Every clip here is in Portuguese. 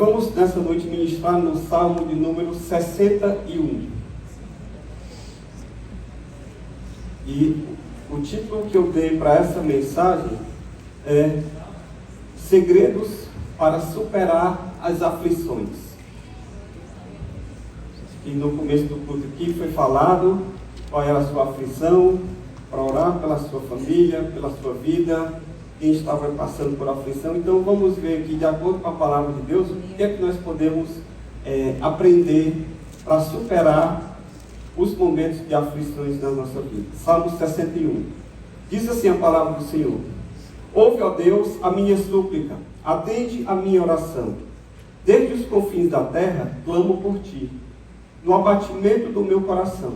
vamos nessa noite ministrar no Salmo de número 61. E o título que eu dei para essa mensagem é Segredos para superar as aflições. E no começo do culto aqui foi falado qual era a sua aflição, para orar pela sua família, pela sua vida, quem estava passando por aflição. Então vamos ver aqui, de acordo com a palavra de Deus, o que é que nós podemos aprender para superar os momentos de aflições na nossa vida. Salmo 61. Diz assim a palavra do Senhor: ouve, ó Deus, a minha súplica, atende a minha oração. Desde os confins da terra, clamo por ti, no abatimento do meu coração.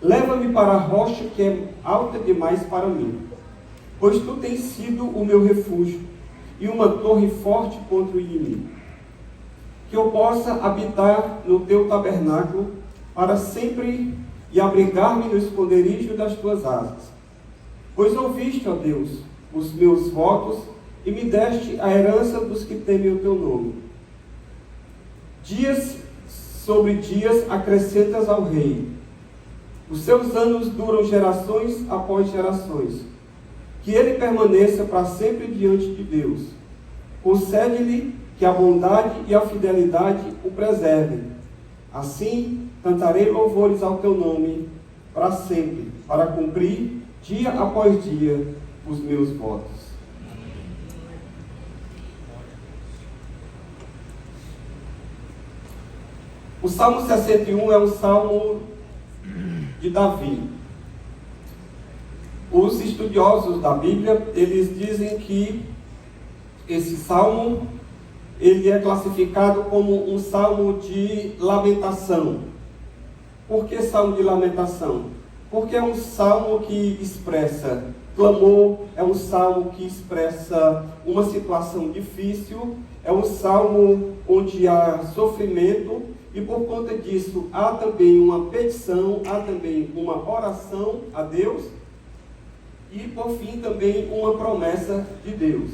Leva-me para a rocha que é alta demais para mim, pois tu tens sido o meu refúgio e uma torre forte contra o inimigo. Que eu possa habitar no teu tabernáculo para sempre e abrigar-me no esconderijo das tuas asas. Pois ouviste, ó Deus, os meus votos e me deste a herança dos que temem o teu nome. Dias sobre dias acrescentas ao rei. Os seus anos duram gerações após gerações. Que ele permaneça para sempre diante de Deus. Concede-lhe que a bondade e a fidelidade o preservem. Assim, cantarei louvores ao teu nome para sempre, para cumprir dia após dia os meus votos. O Salmo 61 é um salmo de Davi. Os estudiosos da Bíblia, eles dizem que esse salmo, ele é classificado como um salmo de lamentação. Por que salmo de lamentação? Porque é um salmo que expressa clamor, é um salmo que expressa uma situação difícil, é um salmo onde há sofrimento, e por conta disso há também uma petição, há também uma oração a Deus, e por fim também uma promessa de Deus.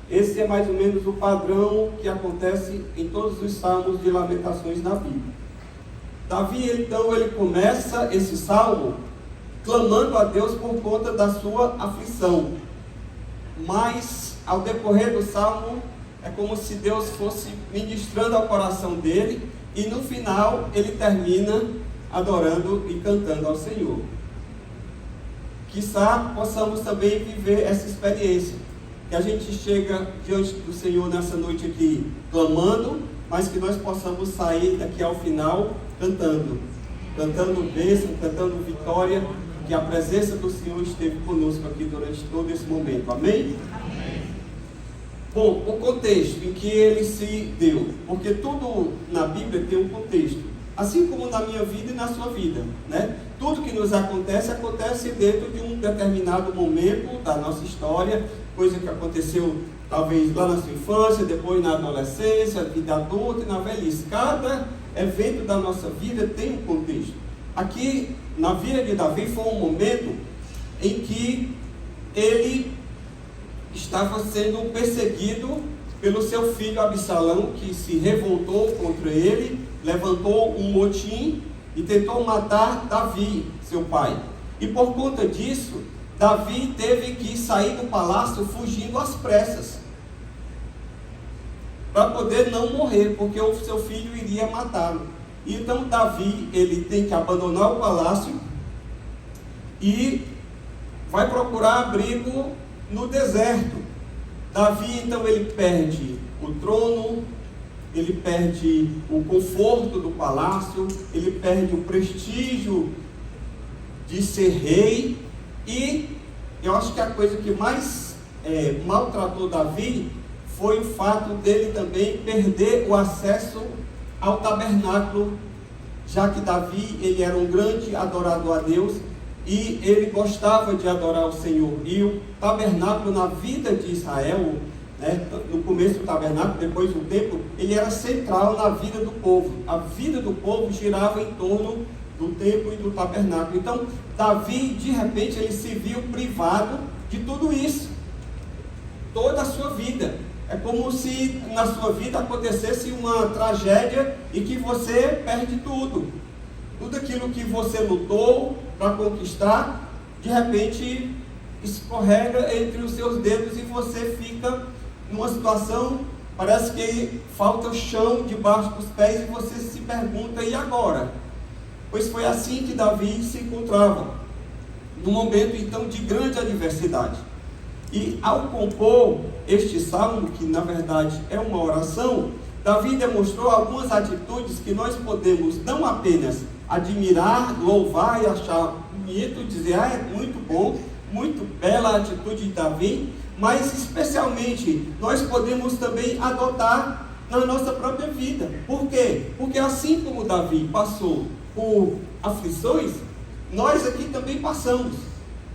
Esse é mais ou menos o padrão que acontece em todos os salmos de lamentações na Bíblia. Davi, então, ele começa esse salmo clamando a Deus por conta da sua aflição. Mas, ao decorrer do salmo, é como se Deus fosse ministrando ao coração dele, e no final ele termina adorando e cantando ao Senhor. Quizá possamos também viver essa experiência, que a gente chega diante do Senhor nessa noite aqui clamando, mas que nós possamos sair daqui ao final cantando bênção, cantando vitória, que a presença do Senhor esteve conosco aqui durante todo esse momento. Amém? Amém. Bom, o contexto em que ele se deu, porque tudo na Bíblia tem um contexto, assim como na minha vida e na sua vida, né? Tudo que nos acontece dentro de um determinado momento da nossa história, coisa que aconteceu talvez lá na sua infância, depois na adolescência, vida adulta e na velhice. Cada evento da nossa vida tem um contexto. Aqui, na vida de Davi, foi um momento em que ele estava sendo perseguido pelo seu filho Absalão, que se revoltou contra ele, levantou um motim e tentou matar Davi, seu pai. E por conta disso, Davi teve que sair do palácio fugindo às pressas, para poder não morrer, porque o seu filho iria matá-lo. Então Davi, ele tem que abandonar o palácio e vai procurar abrigo no deserto. Davi, então, ele perde o trono, ele perde o conforto do palácio, ele perde o prestígio de ser rei, e eu acho que a coisa que mais maltratou Davi foi o fato dele também perder o acesso ao tabernáculo, já que Davi, ele era um grande adorador a Deus, e ele gostava de adorar o Senhor. E o tabernáculo na vida de Israel, né, no começo do tabernáculo, depois do templo, ele era central na vida do povo. A vida do povo girava em torno do templo e do tabernáculo. Então, Davi, de repente, ele se viu privado de tudo isso. Toda a sua vida. É como se na sua vida acontecesse uma tragédia e que você perde tudo. Tudo aquilo que você lutou para conquistar, de repente escorrega entre os seus dedos e você fica numa situação, parece que falta chão debaixo dos pés e você se pergunta, e agora? Pois foi assim que Davi se encontrava, num momento então de grande adversidade. E ao compor este salmo, que na verdade é uma oração, Davi demonstrou algumas atitudes que nós podemos não apenas admirar, louvar e achar bonito, dizer, é muito bom, muito bela a atitude de Davi, mas especialmente nós podemos também adotar na nossa própria vida. Por quê? Porque assim como Davi passou por aflições, nós aqui também passamos.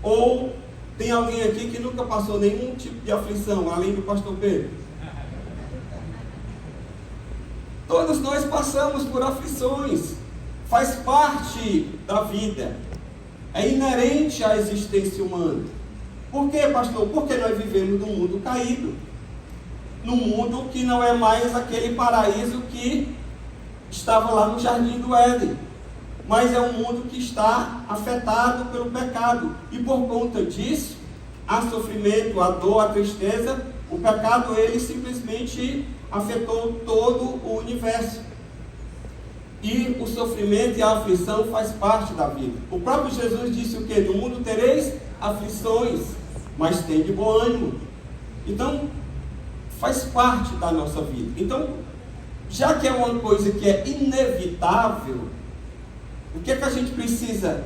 Ou tem alguém aqui que nunca passou nenhum tipo de aflição, além do pastor Pedro? Todos nós passamos por aflições, faz parte da vida, é inerente à existência humana. Por quê, pastor? Porque nós vivemos num mundo caído, num mundo que não é mais aquele paraíso que estava lá no Jardim do Éden, mas é um mundo que está afetado pelo pecado, e por conta disso, há sofrimento, a dor, a tristeza. O pecado, ele simplesmente afetou todo o universo, e o sofrimento e a aflição faz parte da vida. O próprio Jesus disse o quê? No mundo tereis aflições, mas tem de bom ânimo. Então, faz parte da nossa vida. Então, já que é uma coisa que é inevitável, o que é que a gente precisa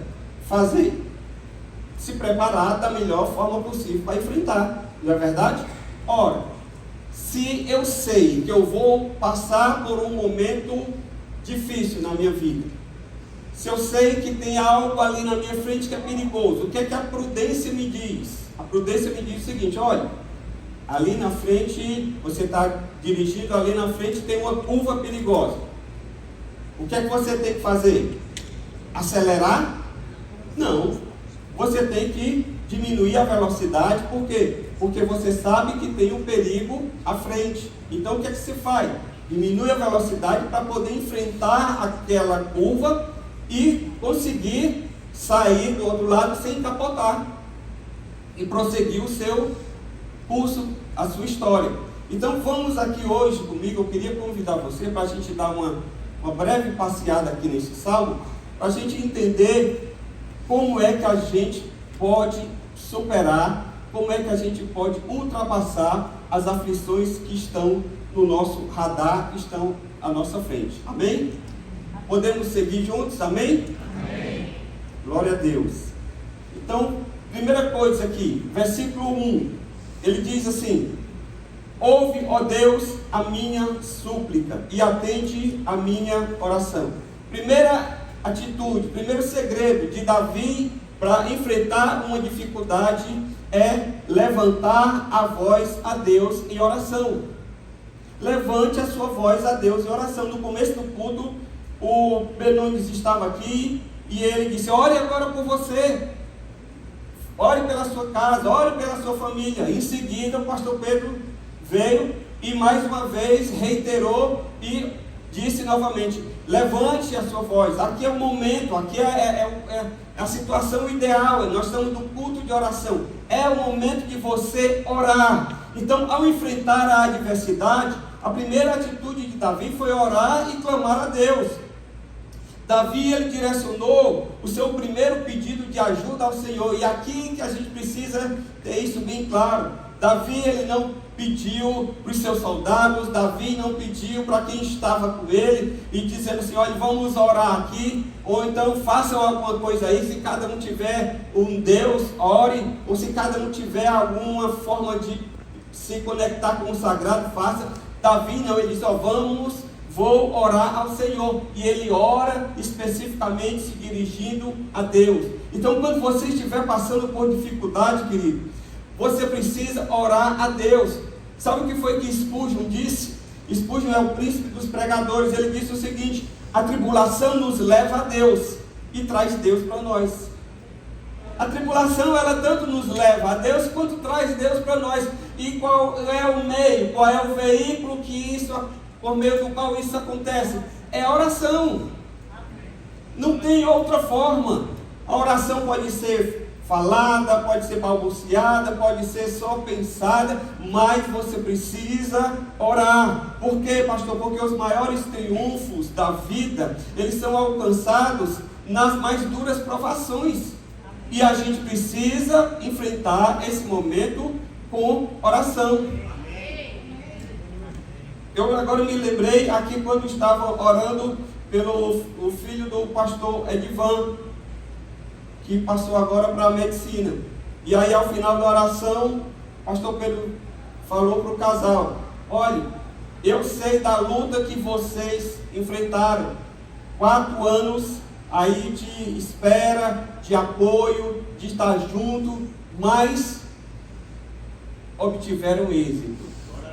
fazer? Se preparar da melhor forma possível para enfrentar, não é verdade? Ora, se eu sei que eu vou passar por um momento difícil na minha vida, se eu sei que tem algo ali na minha frente que é perigoso, o que é que a prudência me diz? A prudência me diz o seguinte: olha, ali na frente, você está dirigindo, ali na frente tem uma curva perigosa. O que é que você tem que fazer? Acelerar? Não. Você tem que diminuir a velocidade. Por quê? Porque você sabe que tem um perigo à frente. Então o que é que você faz? Diminui a velocidade para poder enfrentar aquela curva e conseguir sair do outro lado sem capotar e prosseguir o seu curso, a sua história. Então vamos aqui hoje comigo, eu queria convidar você para a gente dar uma breve passeada aqui nesse salmo, para a gente entender como é que a gente pode superar, como é que a gente pode ultrapassar as aflições que estão no nosso radar, que estão à nossa frente. Amém? Podemos seguir juntos? Amém? Amém. Glória a Deus. Então, primeira coisa aqui, versículo 1, ele diz assim: ouve, ó Deus, a minha súplica e atende a minha oração. Primeira atitude, primeiro segredo de Davi para enfrentar uma dificuldade é levantar a voz a Deus em oração. Levante a sua voz a Deus em oração. No começo do culto, o Benones estava aqui e ele disse: ore agora por você, ore pela sua casa, ore pela sua família. Em seguida, o pastor Pedro veio e mais uma vez reiterou e disse novamente: levante a sua voz. Aqui é o momento, aqui é a situação ideal. Nós estamos no culto de oração, é o momento de você orar. Então, ao enfrentar a adversidade, a primeira atitude de Davi foi orar e clamar a Deus. Davi, ele direcionou o seu primeiro pedido de ajuda ao Senhor, e aqui que a gente precisa ter isso bem claro. Davi, ele não pediu para os seus soldados, Davi não pediu para quem estava com ele, e dizendo assim: olha, vamos orar aqui, ou então façam alguma coisa aí. Se cada um tiver um Deus, ore, ou se cada um tiver alguma forma de se conectar com o sagrado, faça. Davi não, ele disse: ó, vou orar ao Senhor, e ele ora especificamente se dirigindo a Deus. Então, quando você estiver passando por dificuldade, querido, você precisa orar a Deus. Sabe o que foi que Spurgeon disse? Spurgeon é o príncipe dos pregadores. Ele disse o seguinte: a tribulação nos leva a Deus e traz Deus para nós. A tribulação, ela tanto nos leva a Deus quanto traz Deus para nós. E qual é o meio, qual é o veículo por meio do qual isso acontece? É a oração. Não tem outra forma. A oração pode ser falada, pode ser balbuciada, pode ser só pensada, mas você precisa orar. Por quê, pastor? Porque os maiores triunfos da vida, eles são alcançados nas mais duras provações. E a gente precisa enfrentar esse momento com oração. Eu agora me lembrei aqui quando estava orando pelo o filho do pastor Edivan, que passou agora para a medicina. E aí ao final da oração, o pastor Pedro falou para o casal: olha, eu sei da luta que vocês enfrentaram, 4 anos aí de espera, de apoio, de estar junto, mas obtiveram êxito.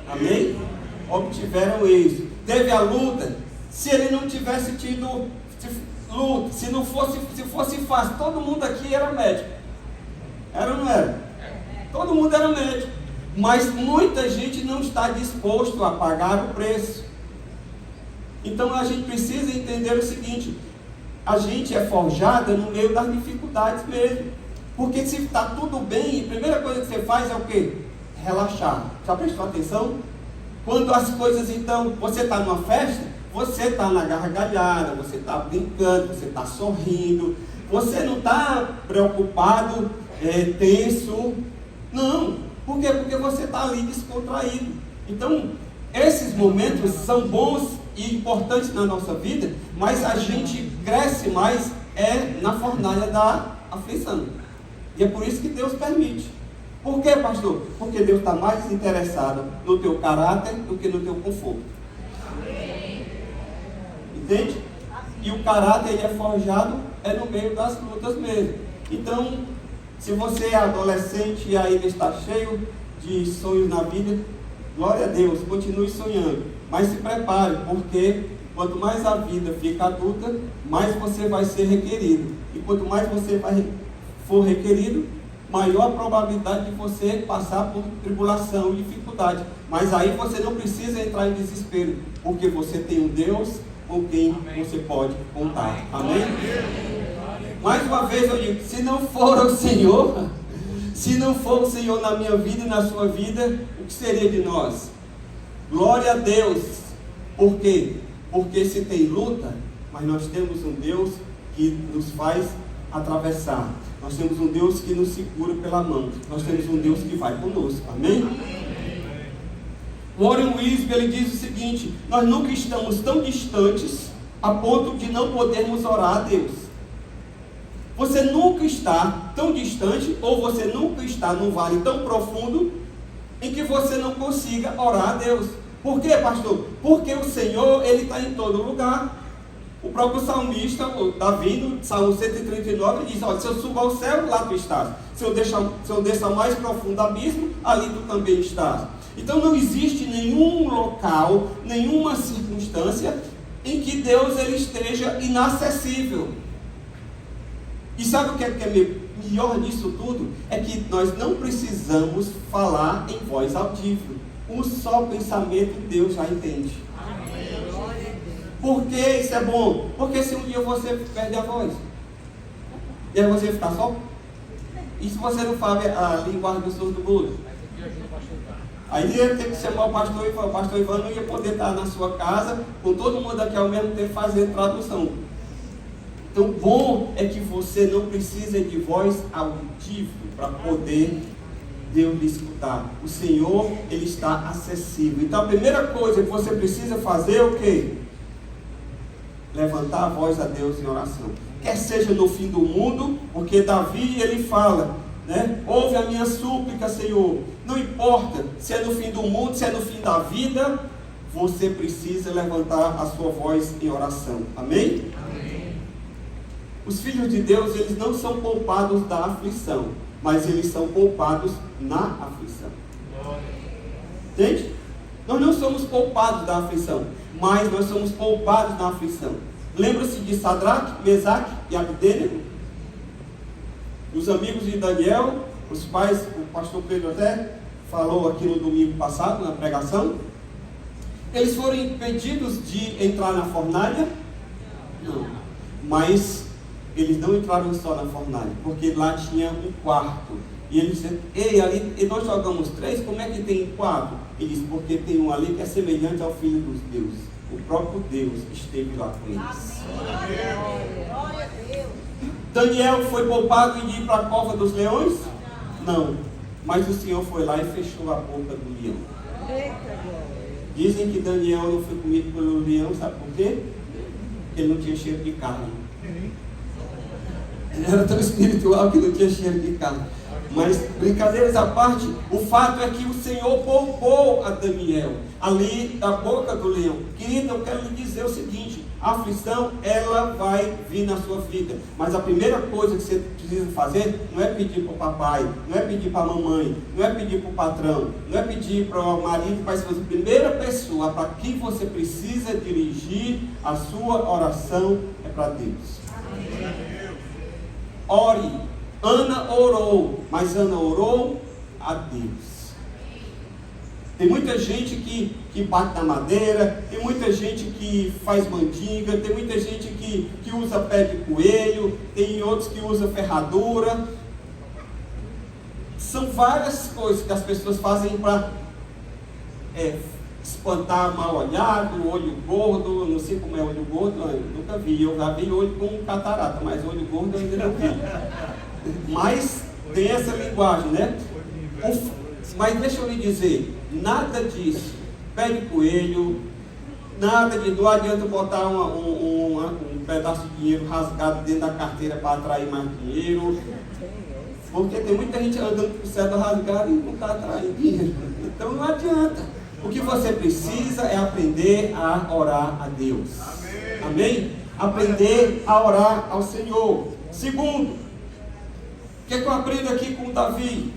Amém? Obtiveram êxito. Teve a luta. Se ele não tivesse tido luta, se fosse fácil, todo mundo aqui era médico. Era ou não era? Todo mundo era médico. Mas muita gente não está disposto a pagar o preço. Então a gente precisa entender o seguinte: a gente é forjada no meio das dificuldades mesmo. Porque se está tudo bem, a primeira coisa que você faz é o quê? Relaxar. Já prestou atenção? Quando as coisas, então, você está numa festa, você está na gargalhada, você está brincando, você está sorrindo, você não está preocupado, tenso. Não. Por quê? Porque você está ali descontraído. Então, esses momentos são bons e importantes na nossa vida, mas a gente cresce mais na fornalha da aflição. E é por isso que Deus permite. Por quê, pastor? Porque Deus está mais interessado no teu caráter do que no teu conforto. Entende? E o caráter ele é forjado no meio das lutas mesmo. Então, se você é adolescente e ainda está cheio de sonhos na vida, glória a Deus, continue sonhando. Mas se prepare, porque quanto mais a vida fica adulta, mais você vai ser requerido. E quanto mais você for requerido, maior a probabilidade de você passar por tribulação e dificuldade. Mas aí você não precisa entrar em desespero, porque você tem um Deus com quem você pode contar. Amém? Mais uma vez eu digo, se não for o Senhor, se não for o Senhor na minha vida e na sua vida, o que seria de nós? Glória a Deus. Por quê? Porque se tem luta, mas nós temos um Deus que nos faz atravessar. Nós temos um Deus que nos segura pela mão. Nós temos um Deus que vai conosco. Amém? Warren Wiersbe, ele diz o seguinte: nós nunca estamos tão distantes a ponto de não podermos orar a Deus. Você nunca está tão distante, ou você nunca está num vale tão profundo em que você não consiga orar a Deus. Por quê, pastor? Porque o Senhor, ele está em todo lugar. O próprio salmista, o Davi, no Salmo 139, diz: olha, se eu subo ao céu, lá tu estás. Se eu desço ao mais profundo abismo, ali tu também estás. Então não existe nenhum local, nenhuma circunstância em que Deus ele esteja inacessível. E sabe o que é melhor disso tudo? É que nós não precisamos falar em voz audível. Um só pensamento Deus já entende. Por que isso é bom? Porque se um dia você perde a voz, e aí você ficar só, e se você não fala a linguagem do surdo-mudo? Aí ia ter que chamar o pastor Ivan. O pastor Ivan não ia poder estar na sua casa com todo mundo aqui ao mesmo tempo fazendo tradução. Então, bom é que você não precisa de voz audível para poder Deus lhe escutar. O Senhor, ele está acessível. Então, a primeira coisa que você precisa fazer é o quê? Levantar a voz a Deus em oração. Quer seja no fim do mundo, porque Davi, ele fala, né? Ouve a minha súplica, Senhor. Não importa se é no fim do mundo, se é no fim da vida, você precisa levantar a sua voz em oração. Amém? Amém. Os filhos de Deus, eles não são poupados da aflição, mas eles são poupados na aflição. Entende? Nós não somos poupados da aflição, mas nós somos poupados na aflição. Lembra-se de Sadraque, Mesaque e Abdênego? Os amigos de Daniel, os pais, o pastor Pedro até falou aqui no domingo passado, na pregação. Eles foram impedidos de entrar na fornalha? Não. Mas eles não entraram só na fornalha, porque lá tinha um quarto. E eles disseram, ei, ali, e nós jogamos 3, como é que tem 4? Ele disse, porque tem um ali que é semelhante ao Filho dos Deuses. O próprio Deus esteve lá com eles. Glória a Deus. Daniel foi poupado de ir para a cova dos leões? Não. Mas o Senhor foi lá e fechou a boca do leão. Dizem que Daniel não foi comido pelo leão, sabe por quê? Ele não tinha cheiro de carne. Ele era tão espiritual que não tinha cheiro de carne. Mas, brincadeiras à parte, o fato é que o Senhor poupou a Daniel ali da boca do leão. Querido, eu quero lhe dizer o seguinte: a aflição, ela vai vir na sua vida. Mas a primeira coisa que você precisa fazer não é pedir para o papai, não é pedir para a mamãe, não é pedir para o patrão, não é pedir para o marido, para a esposa. A primeira pessoa para quem você precisa dirigir a sua oração é para Deus. Ore. Ana orou, mas Ana orou a Deus. Tem muita gente que bate na madeira, tem muita gente que faz mandinga, tem muita gente que usa pé de coelho, tem outros que usa ferradura. São várias coisas que as pessoas fazem para espantar mal olhado, olho gordo. Não sei como é olho gordo, eu nunca vi. Eu já vi olho com catarata, mas olho gordo eu ainda não vi. Mas tem essa linguagem, né? Mas deixa eu lhe dizer, nada disso, pé de coelho, nada de, não adianta botar um pedaço de dinheiro rasgado dentro da carteira para atrair mais dinheiro, porque tem muita gente andando com o cérebro rasgado e não está atraindo dinheiro. Então não adianta. O que você precisa é aprender a orar a Deus. Amém? Aprender a orar ao Senhor. Segundo, o que eu aprendo aqui com Davi?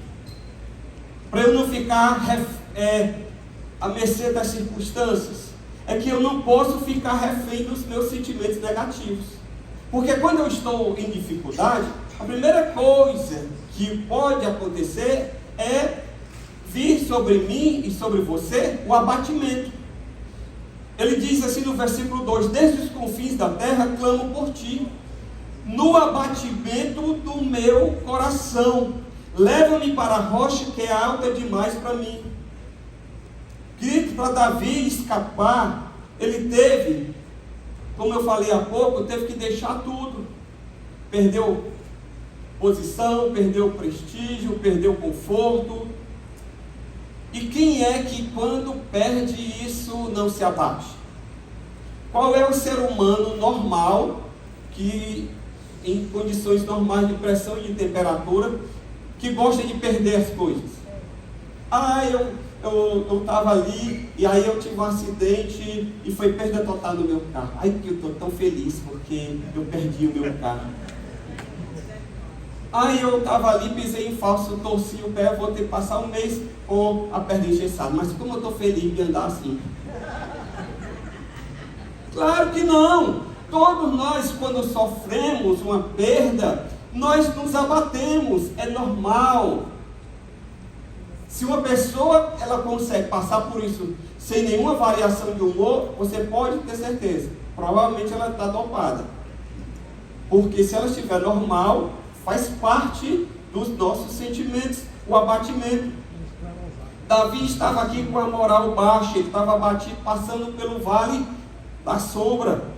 Para eu não ficar à mercê das circunstâncias, é que eu não posso ficar refém dos meus sentimentos negativos. Porque quando eu estou em dificuldade, a primeira coisa que pode acontecer é vir sobre mim e sobre você o abatimento. Ele diz assim no versículo 2: desde os confins da terra clamo por ti, no abatimento do meu coração, leva-me para a rocha que é alta demais para mim. Querido, para Davi escapar, ele teve, como eu falei há pouco, teve que deixar tudo. Perdeu posição, perdeu prestígio, perdeu conforto. E quem é que quando perde isso não se abate? Qual é o ser humano normal que em condições normais de pressão e de temperatura, que gosta de perder as coisas? Eu estava ali e aí eu tive um acidente e foi perda total no meu carro. Ai, que eu estou tão feliz porque eu perdi o meu carro. Eu estava ali, pisei em falso, torci o pé, vou ter que passar um mês com a perna engessada. Mas como eu estou feliz de andar assim? Claro que não! Todos nós, quando sofremos uma perda, nós nos abatemos, é normal. Se uma pessoa ela consegue passar por isso sem nenhuma variação de humor, você pode ter certeza, provavelmente ela está dopada. Porque se ela estiver normal, faz parte dos nossos sentimentos, o abatimento. Davi estava aqui com a moral baixa, ele estava abatido, passando pelo vale da sombra.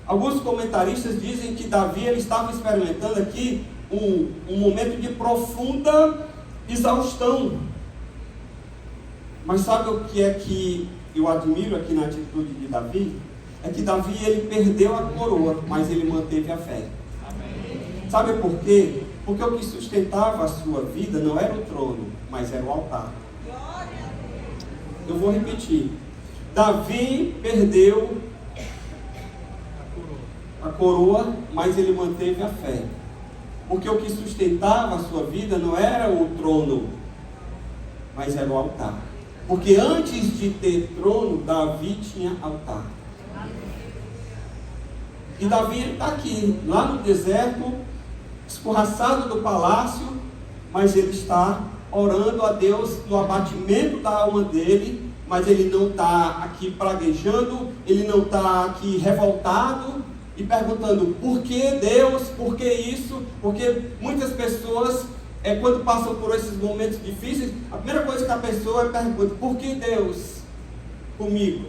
Alguns comentaristas dizem que Davi ele estava experimentando aqui um momento de profunda exaustão. Mas sabe o que é que eu admiro aqui na atitude de Davi? É que Davi ele perdeu a coroa, mas ele manteve a fé. Amém. Sabe por quê? Porque o que sustentava a sua vida não era o trono, mas era o altar. Eu vou repetir. Davi perdeu a coroa, mas ele manteve a fé. Porque o que sustentava a sua vida não era o trono, mas era o altar. Porque antes de ter trono, Davi tinha altar. E Davi está aqui, lá no deserto, escorraçado do palácio, mas ele está orando a Deus no abatimento da alma dele, mas ele não está aqui praguejando, ele não está aqui revoltado e perguntando por que Deus, por que isso, porque muitas pessoas, quando passam por esses momentos difíceis, a primeira coisa que a pessoa pergunta: por que Deus comigo?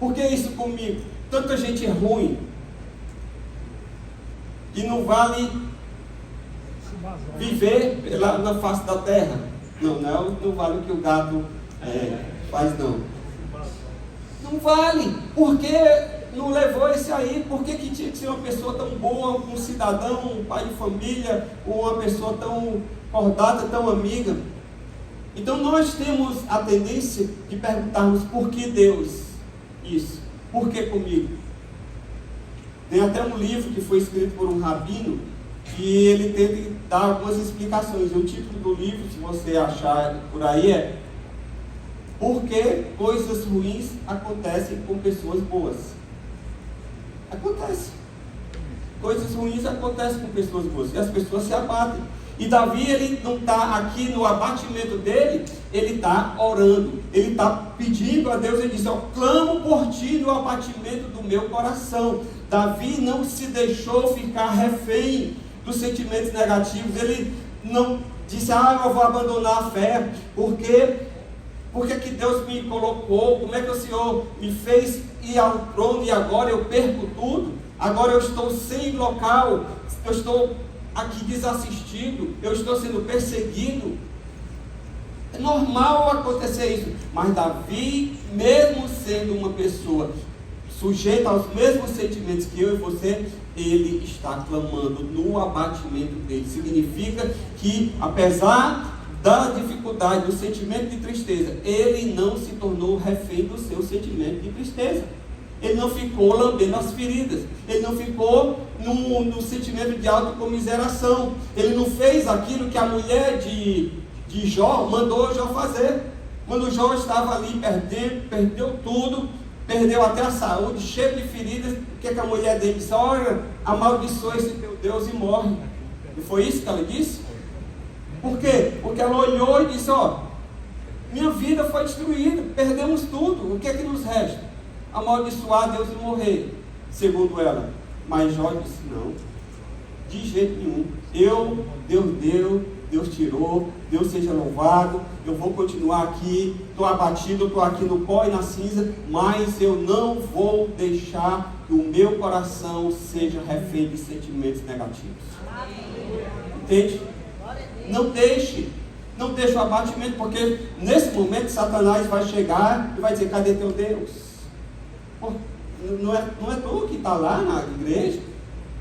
Por que isso comigo? Tanta gente ruim, que não vale viver lá na face da terra. Não vale o que o gato faz, não. Não vale. Por que não levou esse aí? Por que tinha que ser uma pessoa tão boa, um cidadão, um pai de família, uma pessoa tão cordata, tão amiga? Então nós temos a tendência de perguntarmos: por que Deus isso? Por que comigo? Tem até um livro que foi escrito por um rabino, que ele tenta dar algumas explicações. O título do livro, se você achar por aí, é Por que coisas ruins acontecem com pessoas boas? Acontece. Coisas ruins acontecem com pessoas boas, e as pessoas se abatem. E Davi, ele não está aqui no abatimento dele, ele está orando, ele está pedindo a Deus. Ele diz: eu clamo por ti no abatimento do meu coração. Davi não se deixou ficar refém dos sentimentos negativos. Ele não disse: eu vou abandonar a fé, porque que Deus me colocou, como é que o Senhor me fez ir ao trono e agora eu perco tudo, agora eu estou sem local, eu estou aqui desassistido, eu estou sendo perseguido. É normal acontecer isso, mas Davi, mesmo sendo uma pessoa sujeita aos mesmos sentimentos que eu e você, ele está clamando no abatimento dele. Significa que, apesar da dificuldade, do sentimento de tristeza, ele não se tornou refém do seu sentimento de tristeza. Ele não ficou lambendo as feridas, ele não ficou no sentimento de autocomiseração, ele não fez aquilo que a mulher de Jó mandou Jó fazer. Quando Jó estava ali perdeu tudo, perdeu até a saúde, cheio de feridas, o que a mulher dele disse? Olha, amaldiçoa esse teu Deus e morre. E foi isso que ela disse? Por quê? Porque ela olhou e disse: minha vida foi destruída, perdemos tudo, o que é que nos resta? Amaldiçoar Deus e morrer, segundo ela. Mas Jó disse: não, de jeito nenhum. Deus deu, Deus tirou, Deus seja louvado, eu vou continuar aqui, estou abatido, estou aqui no pó e na cinza, mas eu não vou deixar que o meu coração seja refém de sentimentos negativos. Entende? Não deixe o abatimento, porque nesse momento Satanás vai chegar e vai dizer: cadê teu Deus? Pô, não é tu que está lá na igreja,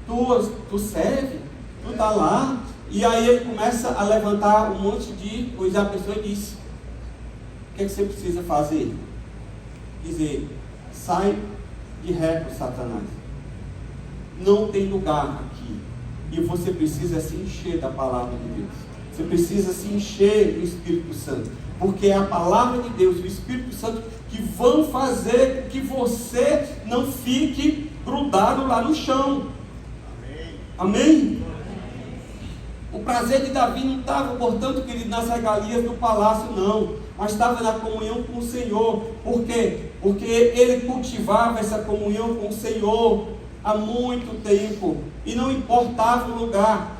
tu serve, tu está lá. E aí ele começa a levantar um monte de coisa. A pessoa diz: o que é que você precisa fazer? Dizer: sai de reto, Satanás, não tem lugar aqui. E você precisa se encher da palavra de Deus, você precisa se encher do Espírito Santo, porque é a palavra de Deus, o Espírito Santo, que vão fazer com que você não fique grudado lá no chão. Amém? O prazer de Davi não estava, portanto, querido, nas regalias do palácio, não, mas estava na comunhão com o Senhor. Por quê? Porque ele cultivava essa comunhão com o Senhor há muito tempo, e não importava o lugar.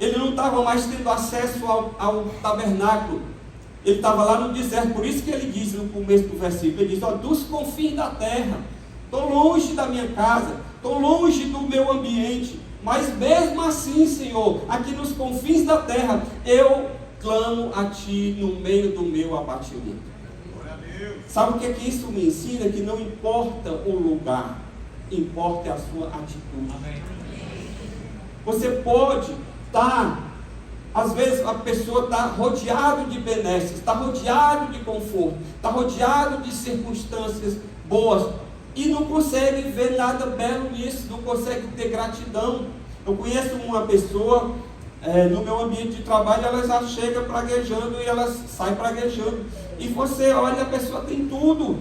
Ele não estava mais tendo acesso ao tabernáculo, ele estava lá no deserto. Por isso que ele diz no começo do versículo, ele diz: dos confins da terra, estou longe da minha casa, estou longe do meu ambiente, mas mesmo assim, Senhor, aqui nos confins da terra, eu clamo a Ti no meio do meu abatimento. Sabe o que é que isso me ensina? Que não importa o lugar, importa a sua atitude. Amém. Você pode estar, às vezes a pessoa está rodeado de benesses, está rodeado de conforto, está rodeado de circunstâncias boas, e não consegue ver nada belo nisso, não consegue ter gratidão. Eu conheço uma pessoa, no meu ambiente de trabalho, ela já chega praguejando e ela sai praguejando, e você olha, a pessoa tem tudo.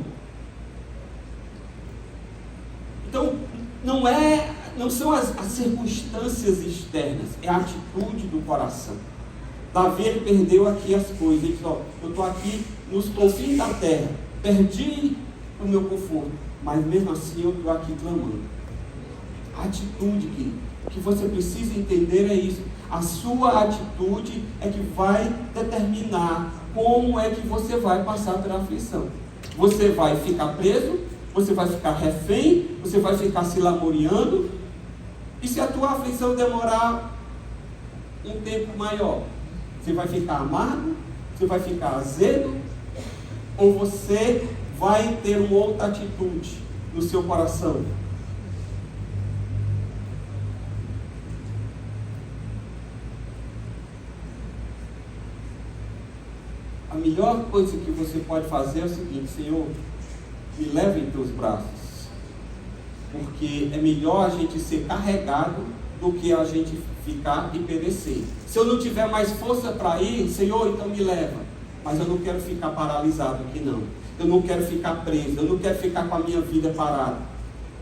Então, não são as circunstâncias externas, é a atitude do coração. Davi, ele perdeu aqui as coisas. Ele disse, ó, eu estou aqui nos confins da terra, perdi o meu conforto, mas mesmo assim eu estou aqui clamando. A atitude que você precisa entender é isso. A sua atitude é que vai determinar como é que você vai passar pela aflição. Você vai ficar preso, você vai ficar refém, você vai ficar se lamuriando. E se a tua aflição demorar um tempo maior, você vai ficar amargo, você vai ficar azedo, ou você vai ter uma outra atitude no seu coração? A melhor coisa que você pode fazer é o seguinte: Senhor, me leva em teus braços, porque é melhor a gente ser carregado do que a gente ficar e perecer. Se eu não tiver mais força para ir, Senhor, então me leva, mas eu não quero ficar paralisado aqui não, eu não quero ficar preso, eu não quero ficar com a minha vida parada.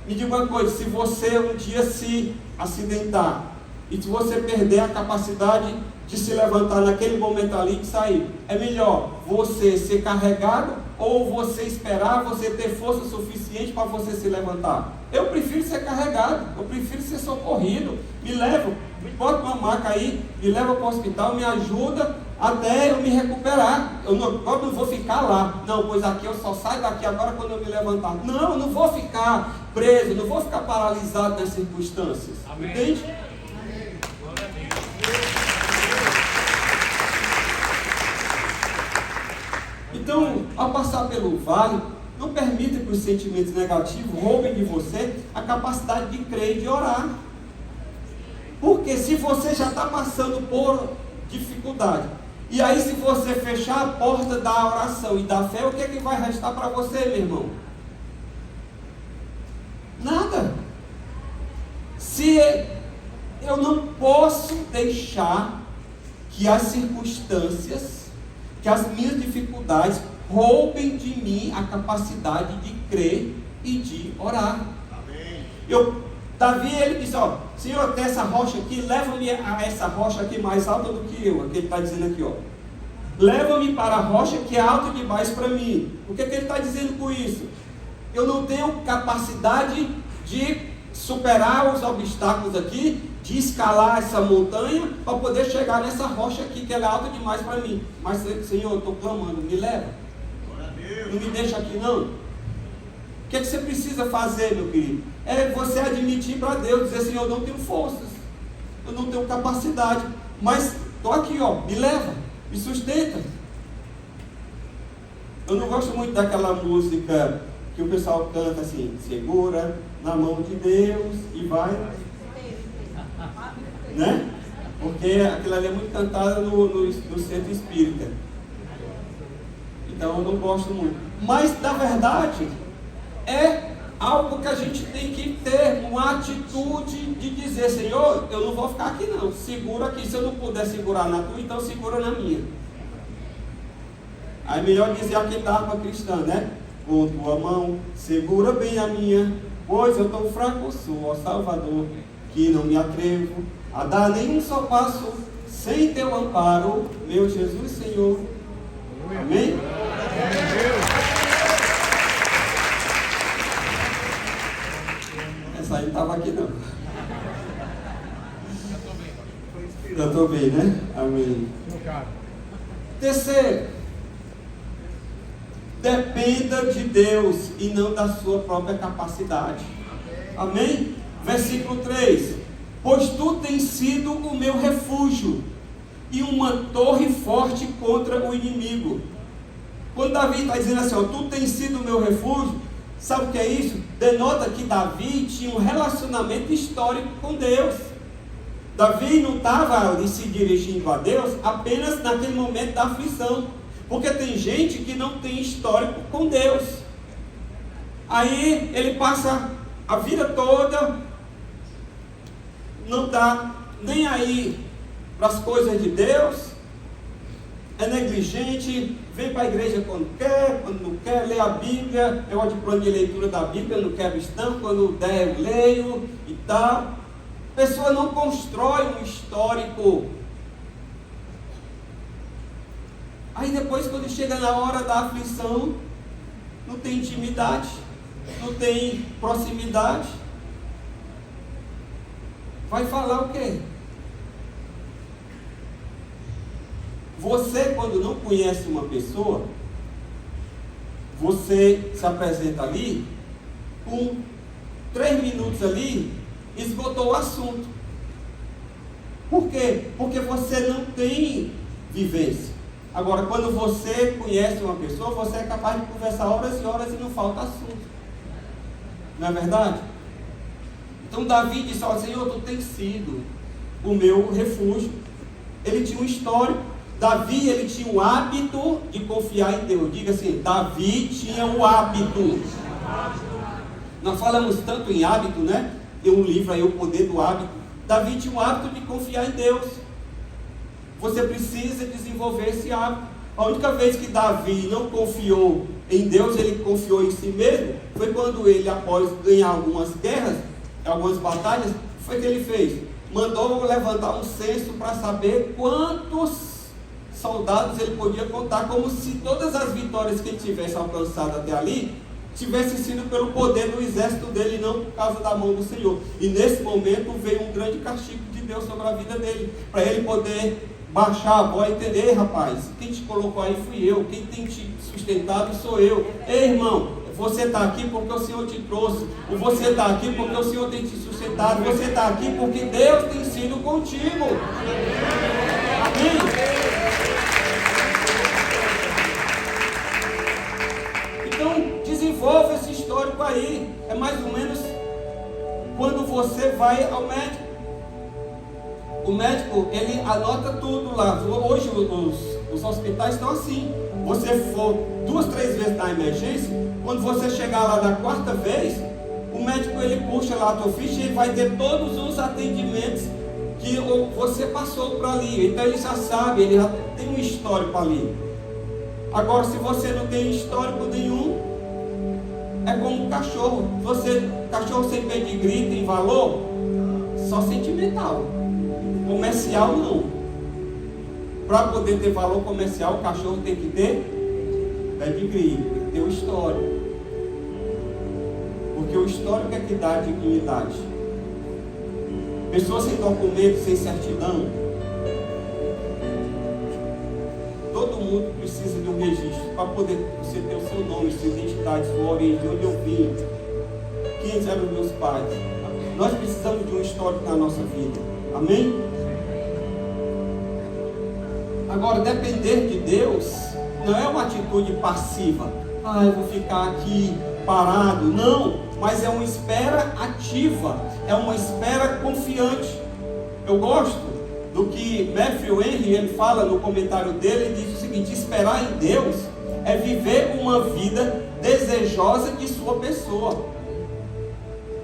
Me diga uma coisa: se você um dia se acidentar e se você perder a capacidade de se levantar naquele momento ali e sair, é melhor você ser carregado ou você esperar você ter força suficiente para você se levantar? Eu prefiro ser carregado, eu prefiro ser socorrido. Me leva, me bota uma maca aí, me leva para o hospital, me ajuda até eu me recuperar. Eu não vou ficar lá, não, pois aqui eu só saio daqui agora quando eu me levantar. Não, eu não vou ficar preso, não vou ficar paralisado nas circunstâncias. Amém. Entende? Então, ao passar pelo vale, não permita que os sentimentos negativos roubem de você a capacidade de crer e de orar. Porque se você já está passando por dificuldade, e aí se você fechar a porta da oração e da fé, o que é que vai restar para você, meu irmão? Nada. Se eu não posso deixar que as circunstâncias, que as minhas dificuldades roubem de mim a capacidade de crer e de orar. Amém. Davi, ele disse, ó, Senhor, tem essa rocha aqui, leva-me a essa rocha aqui mais alta do que eu. Aqui ele está dizendo aqui, ó. Leva-me para a rocha que é alta demais para mim. O que ele está dizendo com isso? Eu não tenho capacidade de superar os obstáculos aqui, de escalar essa montanha para poder chegar nessa rocha aqui, que ela é alta demais para mim. Mas, Senhor, eu estou clamando, me leva. Não me deixa aqui não. O que é que você precisa fazer, meu querido? É você admitir para Deus, dizer, Senhor, eu não tenho forças, eu não tenho capacidade, mas estou aqui, ó, me leva, me sustenta. Eu não gosto muito daquela música que o pessoal canta assim, segura na mão de Deus e vai, né? Porque aquilo ali é muito cantado no centro espírita. Então eu não gosto muito. Mas na verdade é algo que a gente tem que ter uma atitude de dizer, Senhor, eu não vou ficar aqui não, segura aqui. Se eu não puder segurar na tua, então segura na minha. Aí melhor dizer aqui da harpa cristã, né? Com tua mão, segura bem a minha, pois eu estou fraco, sou, ó Salvador, que não me atrevo a dar nenhum só passo sem teu amparo, meu Jesus Senhor. Amém? Essa aí não estava aqui não. Já estou bem, né? Amém. Terceiro, dependa de Deus e não da sua própria capacidade. Amém? Versículo 3: pois tu tens sido o meu refúgio e uma torre forte contra o inimigo. Quando Davi está dizendo assim, ó, tu tens sido o meu refúgio, sabe o que é isso? Denota que Davi tinha um relacionamento histórico com Deus. Davi não estava ali se dirigindo a Deus apenas naquele momento da aflição, porque tem gente que não tem histórico com Deus. Aí ele passa a vida toda, não está nem aí para as coisas de Deus, é negligente, vem para a igreja quando quer, quando não quer, lê a Bíblia, eu gosto de plano de leitura da Bíblia, não quero estampo, quando der eu leio e tal. A pessoa não constrói um histórico Aí depois, quando chega na hora da aflição, não tem intimidade, não tem proximidade. Vai falar o quê? Você, quando não conhece uma pessoa, você se apresenta ali, com 3 minutos ali, esgotou o assunto. Por quê? Porque você não tem vivência. Agora, quando você conhece uma pessoa, você é capaz de conversar horas e horas e não falta assunto. Não é verdade? Então Davi disse: ó, Senhor, tu tens sido o meu refúgio. Ele tinha um histórico. Davi, ele tinha o hábito de confiar em Deus. Diga assim: Davi tinha o hábito. Nós falamos tanto em hábito, né? Tem um livro aí, O Poder do Hábito. Davi tinha o hábito de confiar em Deus. Você precisa desenvolver esse hábito. A única vez que Davi não confiou em Deus, ele confiou em si mesmo, foi quando ele, após ganhar algumas guerras, algumas batalhas, foi que ele fez? Mandou levantar um censo para saber quantos soldados ele podia contar, como se todas as vitórias que ele tivesse alcançado até ali tivesse sido pelo poder do exército dele, não por causa da mão do Senhor. E nesse momento veio um grande castigo de Deus sobre a vida dele, para ele poder baixar a bola e entender: rapaz, quem te colocou aí fui eu, quem tem te sustentado sou eu. Ei, irmão, você está aqui porque o Senhor te trouxe, ou você está aqui porque o Senhor tem te sustentado, você está aqui porque Deus tem sido contigo. Amém? Então, desenvolve esse histórico aí. É mais ou menos quando você vai ao médico. O médico, ele anota tudo lá. Hoje os hospitais estão assim. Você for 2, 3 vezes na emergência, quando você chegar lá da 4ª vez, o médico, ele puxa lá a tua ficha e ele vai ter todos os atendimentos que você passou por ali. Então ele já sabe, ele já tem um histórico ali. Agora, se você não tem histórico nenhum, é como um cachorro. Cachorro sem pedigree tem valor? Só sentimental. Comercial não. Para poder ter valor comercial, o cachorro tem que ter pedigree, tem que ter o histórico. Porque o histórico é que dá dignidade. Pessoas sem documento, sem certidão, todo mundo precisa de um registro para poder você ter o seu nome, sua identidade, sua origem, de onde eu vim, quem eram meus pais. Nós precisamos de um histórico na nossa vida. Amém? Agora, depender de Deus não é uma atitude passiva. Eu vou ficar aqui parado. Não, mas é uma espera ativa, é uma espera confiante. Eu gosto do que Matthew Henry, ele fala no comentário dele. Ele diz o seguinte: esperar em Deus é viver uma vida desejosa de sua pessoa.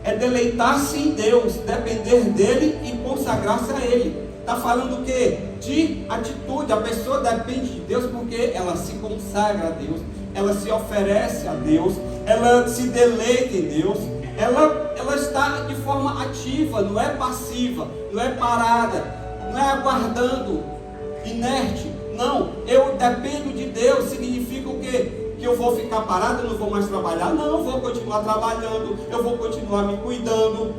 É deleitar-se em Deus, depender dele e consagrar-se a ele. Está falando o quê? De atitude. A pessoa depende de Deus porque ela se consagra a Deus, ela se oferece a Deus, ela se deleita em Deus, ela está de forma ativa, não é passiva, não é parada, não é aguardando, inerte. Não, eu dependo de Deus. Significa o quê? Que eu vou ficar parado, eu não vou mais trabalhar? Não, eu vou continuar trabalhando, eu vou continuar me cuidando.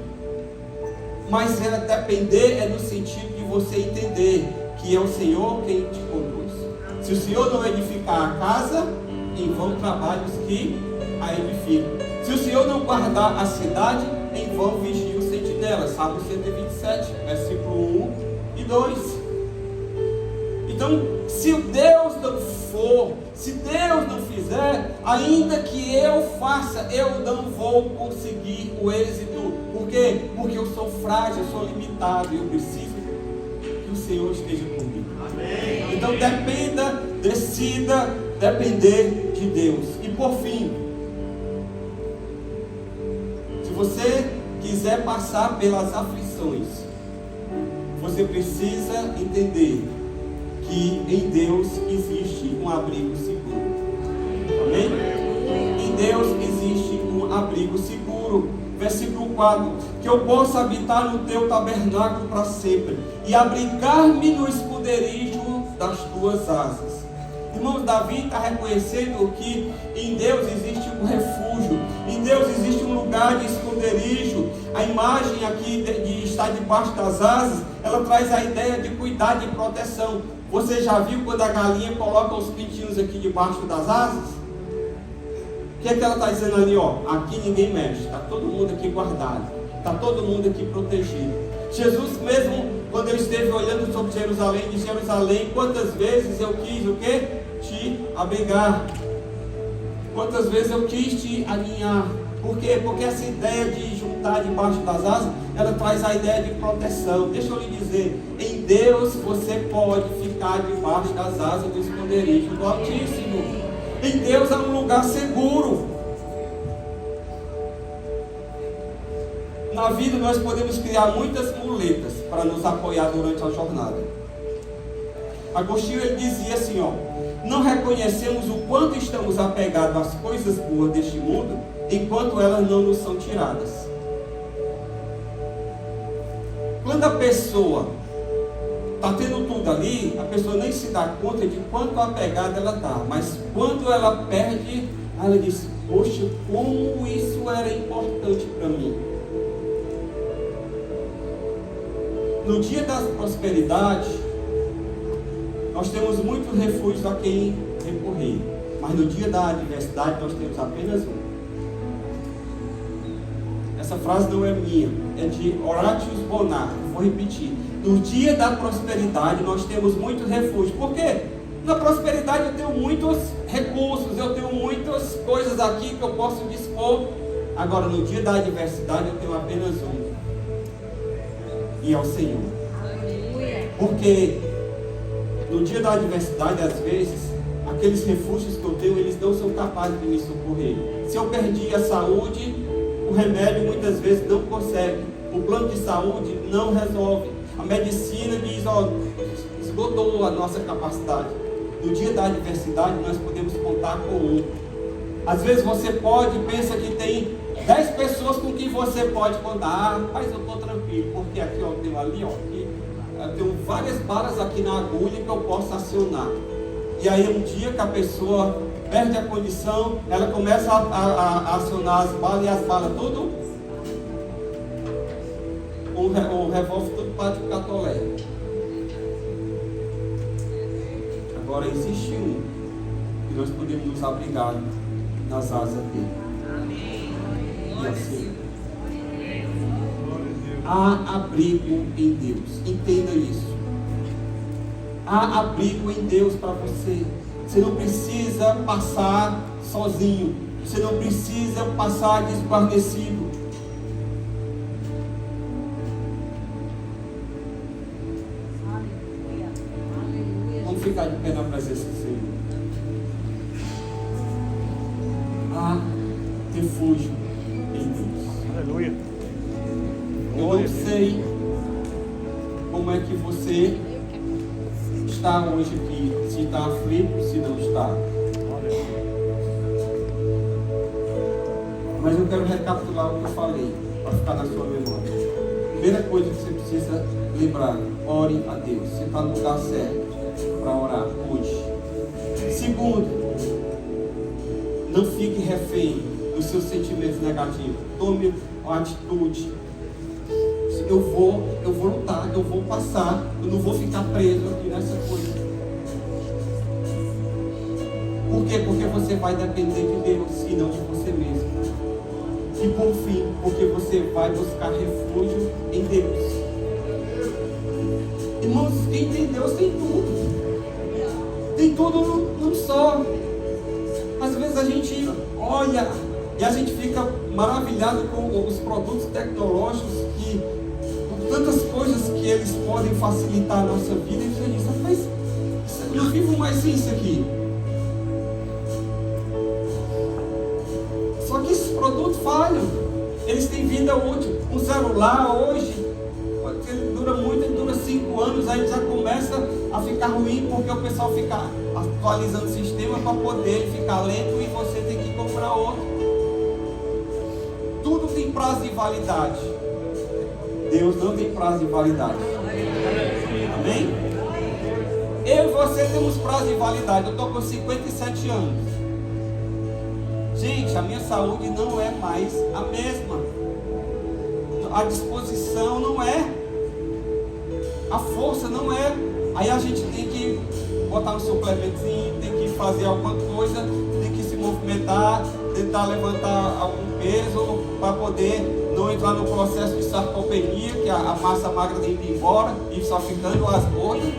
Mas depender é no sentido de você entender que é o Senhor quem te conduz. Se o Senhor não edificar a casa, em vão trabalhos que a edificam. Se o Senhor não guardar a cidade, em vão vigia o sentinela. Salmo 127, versículo 1 e 2. Então, se Deus não for, se Deus não fizer, ainda que eu faça, eu não vou conseguir o êxito. Por quê? Porque eu sou frágil, eu sou limitado e eu preciso que o Senhor esteja comigo. Amém. Então decida depender de Deus. E por fim, se você quiser passar pelas aflições, você precisa entender que em Deus existe um abrigo seguro. Amém? Em Deus existe um abrigo seguro. Versículo 4: que eu possa habitar no teu tabernáculo para sempre, e abrigar-me no esconderijo das tuas asas. Irmãos, Davi está reconhecendo que em Deus existe um refúgio, em Deus existe um lugar de esconderijo. A imagem aqui de estar debaixo das asas, ela traz a ideia de cuidado e proteção. Você já viu quando a galinha coloca os pintinhos aqui debaixo das asas? O que é que ela está dizendo ali? Ó, aqui ninguém mexe, está todo mundo aqui guardado, está todo mundo aqui protegido. Jesus mesmo, quando ele esteve olhando sobre Jerusalém, de Jerusalém, quantas vezes eu quis o quê? Te abrigar. Quantas vezes eu quis te alinhar. Por quê? Porque essa ideia de juntar debaixo das asas, ela traz a ideia de proteção. Deixa eu lhe dizer, em Deus você pode ficar debaixo das asas do esconderijo do Altíssimo. Em Deus é um lugar seguro. Na vida nós podemos criar muitas muletas para nos apoiar durante a jornada. Agostinho ele dizia assim, ó: não reconhecemos o quanto estamos apegados às coisas boas deste mundo, enquanto elas não nos são tiradas. Quando a pessoa está tendo tudo ali, a pessoa nem se dá conta de quanto apegada ela está. Mas quando ela perde, ela diz: poxa, como isso era importante para mim. No dia da prosperidade, nós temos muitos refúgios a quem recorrer. Mas no dia da adversidade, nós temos apenas um. Essa frase não é minha, é de Horatius Bonar. Vou repetir. No dia da prosperidade, nós temos muitos refúgios. Por quê? Na prosperidade eu tenho muitos recursos, eu tenho muitas coisas aqui que eu posso dispor. Agora, no dia da adversidade, eu tenho apenas um. E é o Senhor. Porque no dia da adversidade, às vezes, aqueles refúgios que eu tenho, eles não são capazes de me socorrer. Se eu perdi a saúde, o remédio muitas vezes não consegue. O plano de saúde não resolve. A medicina diz, ó, esgotou a nossa capacidade. No dia da adversidade, nós podemos contar com um. Às vezes você pensa que tem 10 pessoas com quem você pode contar. Ah, mas eu estou tranquilo, porque aqui, ó, eu tenho ali, ó, aqui, eu tenho várias balas aqui na agulha que eu posso acionar. E aí um dia que a pessoa perde a condição, ela começa a acionar as balas, e as balas tudo, o revólver tudo para de catolé. Agora existe um que nós podemos nos abrigar nas asas dele. E assim, há abrigo em Deus. Entenda isso. Há abrigo em Deus para você. Você não precisa passar sozinho. Você não precisa passar desguarnecido. Vamos ficar de pé na presença do Senhor. Há refúgio em Deus. Aleluia. Eu não sei como é que você está hoje aqui, se está aflito, se não está. Mas eu quero recapitular o que eu falei, para ficar na sua memória. Primeira coisa que você precisa lembrar: ore a Deus. Você está no lugar certo para orar hoje. Segundo, não fique refém dos seus sentimentos negativos. Tome uma atitude. Eu vou lutar, eu vou passar, eu não vou ficar preso aqui nessa coisa. Por quê? Porque você vai depender de Deus e não de você mesmo. E por fim, porque você vai buscar refúgio em Deus. Irmãos, quem tem Deus tem tudo. Tem tudo num só. Às vezes a gente olha e a gente fica maravilhado com os produtos tecnológicos que, com tantas coisas que eles podem facilitar a nossa vida, e você diz: mas eu não vivo mais sem isso aqui. Só que esses produtos falham. Eles têm vida útil. Um celular hoje, ele dura muito, ele dura 5 anos, aí já começa a ficar ruim, porque o pessoal fica atualizando o sistema para poder ficar lento e você tem que comprar outro. Tudo tem prazo de validade. Deus não tem prazo de validade. Amém? Eu e você temos prazo de validade. Eu estou com 57 anos. Gente, a minha saúde não é mais a mesma. A disposição não é. A força não é. Aí a gente tem que botar um suplementozinho, tem que fazer alguma coisa, tem que se movimentar, tentar levantar algum peso para poder não entrar no processo de sarcopenia, que a massa magra tem que ir embora e só ficando as gordas.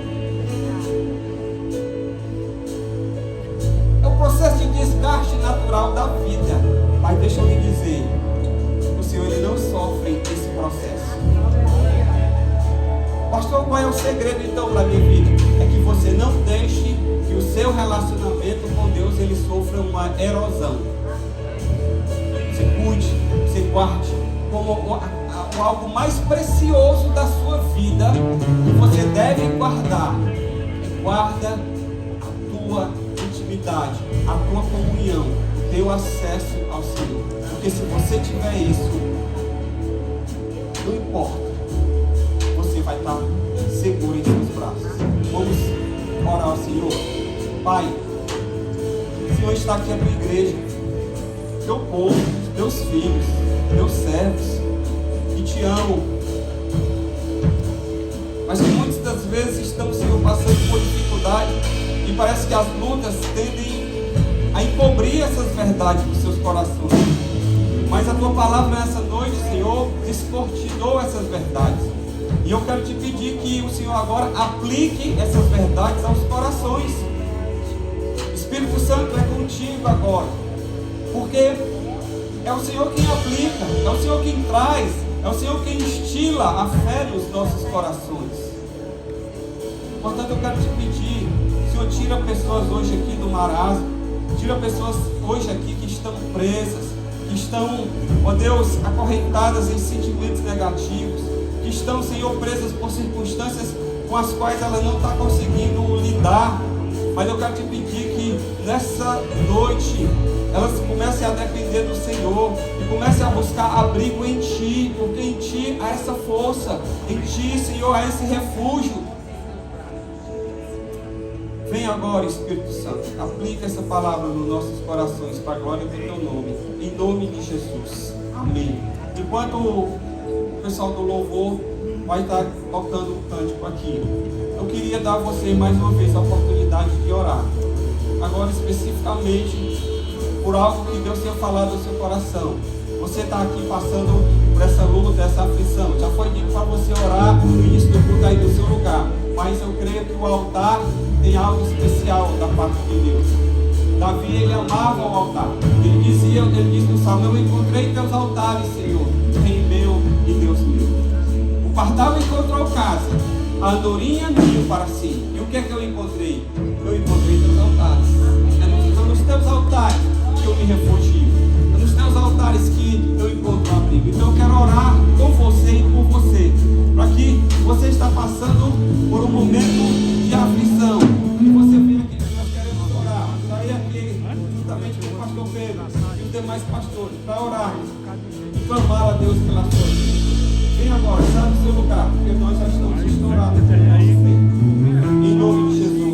É o processo de desgaste natural da vida. Mas deixa eu lhe dizer, o Senhor ele não sofre esse processo. Pastor, qual é o segredo então para a minha vida? É que você não deixe que o seu relacionamento com Deus ele sofra uma erosão. Você cuide, você guarde como algo mais precioso da sua vida que você deve guardar. Guarda a tua intimidade, a tua comunhão, o teu acesso ao Senhor. Porque se você tiver isso, não importa, você vai estar seguro em seus braços. Vamos orar ao Senhor. Pai, o Senhor está aqui a tua igreja, teu povo, teus filhos, teus servos, que te amam, mas que muitas das vezes estamos, Senhor, passando por dificuldade e parece que as lutas tendem a encobrir essas verdades dos seus corações. Mas a tua palavra nessa noite, Senhor, descortinou essas verdades. E eu quero te pedir que o Senhor agora aplique essas verdades aos corações. Espírito Santo, é contigo agora. Porque é o Senhor quem aplica, é o Senhor quem traz, é o Senhor quem instila a fé nos nossos corações. Portanto, eu quero te pedir, Senhor, tira pessoas hoje aqui do marasmo, tira pessoas hoje aqui que estão presas, que estão, ó Deus, acorrentadas em sentimentos negativos, que estão, Senhor, presas por circunstâncias com as quais ela não está conseguindo lidar. Mas eu quero te pedir que nessa noite elas comecem a depender do Senhor e comecem a buscar abrigo em Ti, porque em Ti há essa força, em Ti, Senhor, há esse refúgio. Vem agora, Espírito Santo, aplica essa palavra nos nossos corações para a glória do Teu nome, em nome de Jesus. Amém. Enquanto o pessoal do louvor vai estar tocando um cântico aqui, eu queria dar a você mais uma vez a oportunidade de orar. Agora especificamente por algo que Deus tenha falado no seu coração. Você está aqui passando por essa luta, essa aflição. Já foi dito para você orar no início do culto aí no seu lugar. Mas eu creio que o altar tem algo especial da parte de Deus. Davi, ele amava o altar. Ele diz no Salmo: eu encontrei teus altares, Senhor, Rei meu e Deus meu. O pardal encontrou casa, a andorinha ninho para si. E o que é que eu encontrei? Eu encontrei teus altares. É nos teus altares que eu me refugio. É nos teus altares que eu encontro abrigo. Então eu quero orar com você e por você, para que você está passando por um momento de aflição, e você vem aqui, nós queremos orar. Sair aqui juntamente com o pastor Pedro e os demais pastores para orarmos e clamar a Deus pela sua vida. Vem agora, sai do seu lugar, porque nós já estamos estourados no nosso tempo. Em nome de Jesus.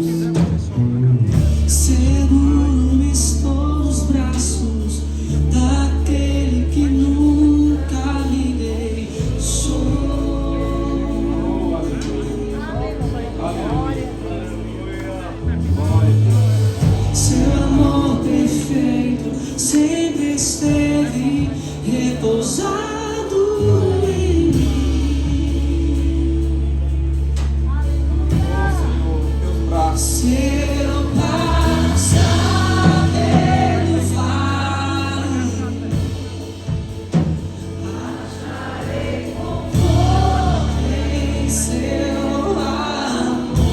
Seguro estou nos braços daquele que nunca me deixou. Seu amor perfeito sempre esteve repousado em mim. Se eu passar pelo vale, acharei conforto em seu amor,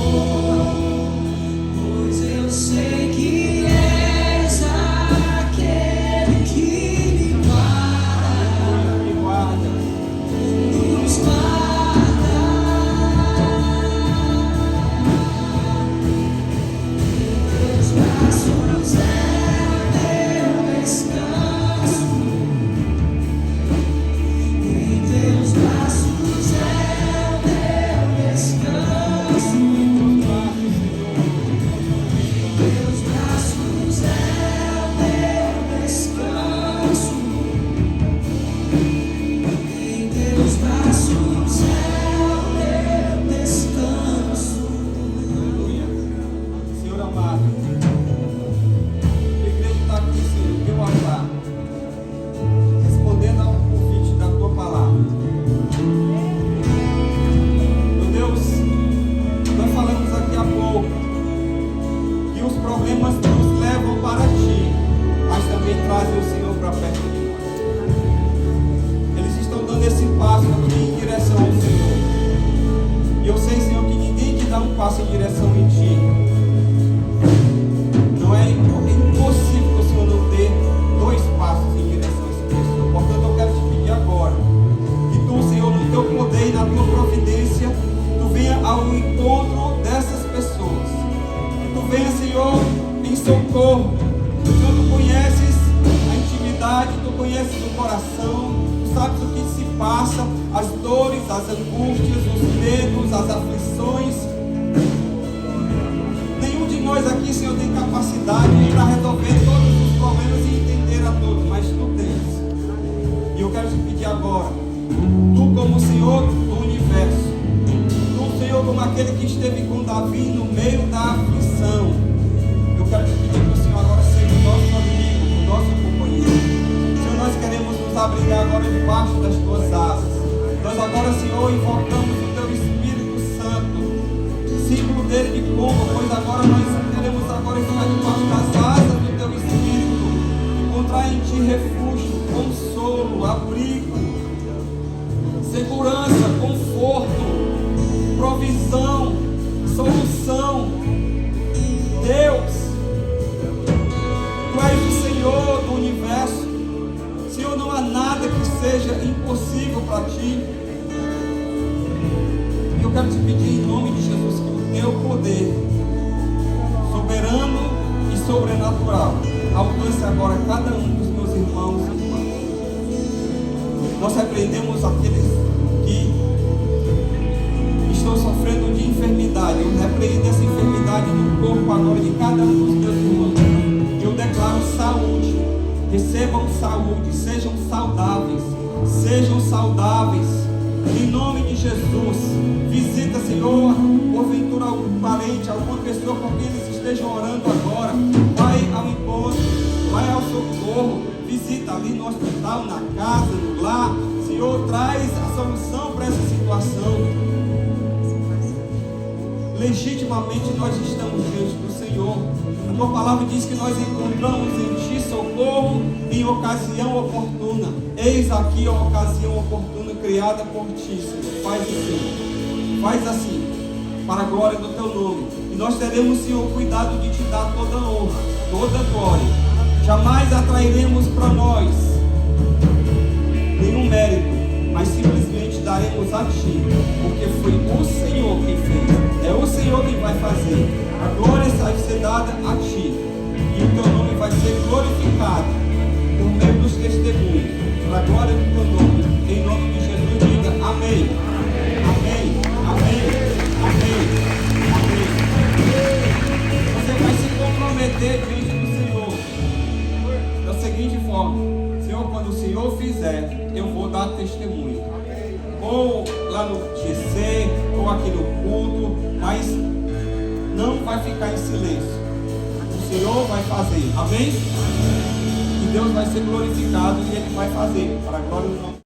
pois eu sei que és aquele que me guarda, nos guarda. Teus braços é meu descanso, em teus braços é meu descanso. direção em Ti. Não é impossível que o Senhor não dê 2 passos em direção a essa pessoa. Portanto, eu quero te pedir agora que Tu, Senhor, no Teu poder e na Tua providência, Tu venha ao encontro dessas pessoas. Que Tu venha, Senhor, em socorro. Senhor, Tu conheces a intimidade, Tu conheces o coração, Tu sabes o que se passa, as dores, as angústias, os medos, as aflições. Nenhum de nós aqui, Senhor, tem capacidade para resolver todos os problemas e entender a todos, mas Tu tens. E eu quero te pedir agora, Tu como Senhor do universo, Tu, Senhor, como aquele que esteve com Davi no meio da aflição, eu quero te pedir que o Senhor agora seja o nosso amigo, o nosso companheiro. Senhor, nós queremos nos abrigar agora debaixo das Tuas asas. Nós agora, Senhor, invocamos o Teu Espírito Santo, símbolo dele de pomba, pois agora nós queremos agora estar debaixo das asas do Teu Espírito, encontrar em Ti refúgio, consolo, abrigo, segurança, conforto, provisão, solução. Deus, Tu és o Senhor do universo. Senhor, não há nada que seja impossível para Ti. E eu quero te pedir em nome de Jesus que o Teu poder soberano e sobrenatural alcance agora cada um dos meus irmãos e irmãs. Nós repreendemos aqueles que estão sofrendo de enfermidade. Eu repreendo essa enfermidade no corpo agora de cada um dos meus irmãos. Eu declaro saúde. Recebam saúde, sejam saudáveis, em nome de Jesus. Visita, Senhor, porventura algum parente, alguma pessoa por quem eles estejam orando agora. Vai ao encontro, vai ao socorro, visita ali no hospital, na casa, no lar. Senhor, traz a solução para essa situação. Legitimamente nós estamos diante do Senhor. A Tua palavra diz que nós encontramos em Ti socorro em ocasião oportuna. Eis aqui a ocasião oportuna criada por Ti, Senhor. Faz assim, para a glória do Teu nome. E nós teremos, Senhor, cuidado de Te dar toda a honra, toda a glória. Jamais atrairemos para nós nenhum mérito, mas simplesmente daremos a Ti, porque foi o Senhor quem fez. É o Senhor quem vai fazer. A glória vai ser dada a Ti. E o Teu nome vai ser glorificado por meio dos testemunhos. Para a glória do Teu nome. Em nome de Jesus, diga amém. Amém. Amém. Amém. Amém. Você vai se comprometer diante do Senhor da seguinte forma: Senhor, quando o Senhor fizer, eu vou dar testemunho. Ou lá no GC, ou aqui no culto, mas não vai ficar em silêncio. O Senhor vai fazer, amém? E Deus vai ser glorificado e Ele vai fazer, para a glória do nome.